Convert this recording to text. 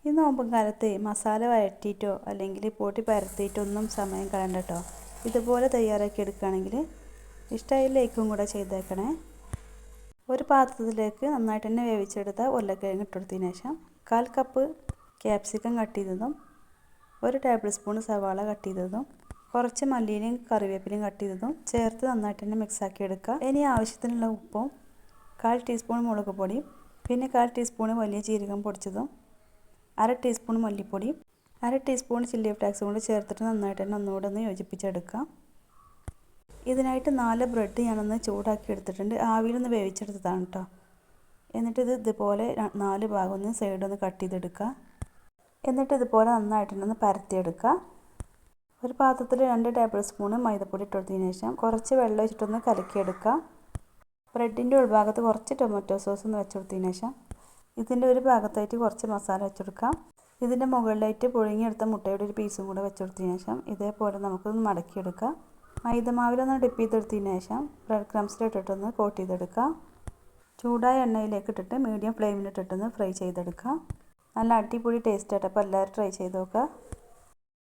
ഈ നോമ്പും കാലത്ത് മസാല വഴറ്റിയിട്ടോ അല്ലെങ്കിൽ പൊടി പരത്തിയിട്ടൊന്നും സമയം കളയണ്ട കേട്ടോ. ഇതുപോലെ തയ്യാറാക്കി എടുക്കുകയാണെങ്കിൽ ഇഷ്ടമായ ലൈക്കും കൂടെ ചെയ്തേക്കണേ. ഒരു പാത്രത്തിലേക്ക് നന്നായിട്ട് തന്നെ വേവിച്ചെടുത്ത ഉരുളക്കിഴങ്ങ് ഇട്ടെടുത്തതിന് ശേഷം 1/4 കപ്പ് ക്യാപ്സിക്കം കട്ട് ചെയ്തതും 1 ടേബിൾ സ്പൂൺ സവാള കട്ട് ചെയ്തതും കുറച്ച് മല്ലിയിലയും കറിവേപ്പിലയും കട്ട് ചെയ്തതും ചേർത്ത് നന്നായിട്ട് തന്നെ മിക്സാക്കി എടുക്കുക. ഇനി ആവശ്യത്തിനുള്ള ഉപ്പും 1/4 ടീസ്പൂൺ മുളക് പൊടിയും പിന്നെ 1/4 ടീസ്പൂൺ വലിയ ജീരകം പൊടിച്ചതും 1/2 ടീസ്പൂൺ മല്ലിപ്പൊടി 1/2 ടീസ്പൂൺ ചില്ലി ഫ്ലേക്സും കൂടി ചേർത്തിട്ട് നന്നായിട്ട് തന്നെ ഒന്നുകൂടെ ഒന്ന് യോജിപ്പിച്ചെടുക്കാം. ഇതിനായിട്ട് 4 ബ്രെഡ് ഞാനൊന്ന് ചൂടാക്കി എടുത്തിട്ടുണ്ട്. ആവിയിലൊന്ന് വേവിച്ചെടുത്തതാണ് കേട്ടോ. എന്നിട്ട് ഇതുപോലെ 4 ഭാഗം ഒന്ന് സൈഡൊന്ന് കട്ട് ചെയ്തെടുക്കുക. എന്നിട്ട് ഇതുപോലെ നന്നായിട്ടൊന്ന് പരത്തിയെടുക്കുക. ഒരു പാത്രത്തിൽ 2 ടേബിൾ സ്പൂൺ മൈദപ്പൊടി ഇട്ടെടുത്തതിന് ശേഷം കുറച്ച് വെള്ളം ഒഴിച്ചിട്ടൊന്ന് കലക്കിയെടുക്കുക. ബ്രെഡിൻ്റെ ഉൾഭാഗത്ത് കുറച്ച് ടൊമാറ്റോ സോസ് ഒന്ന് വെച്ചെടുത്തതിന് ശേഷം ഇതിൻ്റെ ഒരു ഭാഗത്തായിട്ട് കുറച്ച് മസാല വെച്ചെടുക്കാം. ഇതിൻ്റെ മുകളിലായിട്ട് പുഴുങ്ങിയെടുത്ത മുട്ടയുടെ ഒരു പീസും കൂടെ വെച്ചെടുത്തതിന് ശേഷം ഇതേപോലെ നമുക്കൊന്ന് മടക്കിയെടുക്കാം. മൈദമാവിലൊന്ന് ഡിപ്പ് ചെയ്തെടുത്തതിന് ശേഷം ബ്രെഡ് ക്രംസിലിട്ടിട്ടൊന്ന് കോട്ട് ചെയ്തെടുക്കുക. ചൂടായ എണ്ണയിലേക്ക് ഇട്ടിട്ട് മീഡിയം ഫ്ലെയിമിലിട്ടിട്ടൊന്ന് ഫ്രൈ ചെയ്തെടുക്കുക. നല്ല അടിപൊളി ടേസ്റ്റ് ആയിട്ട്. അപ്പോൾ എല്ലാവരും ട്രൈ ചെയ്ത് നോക്കുക.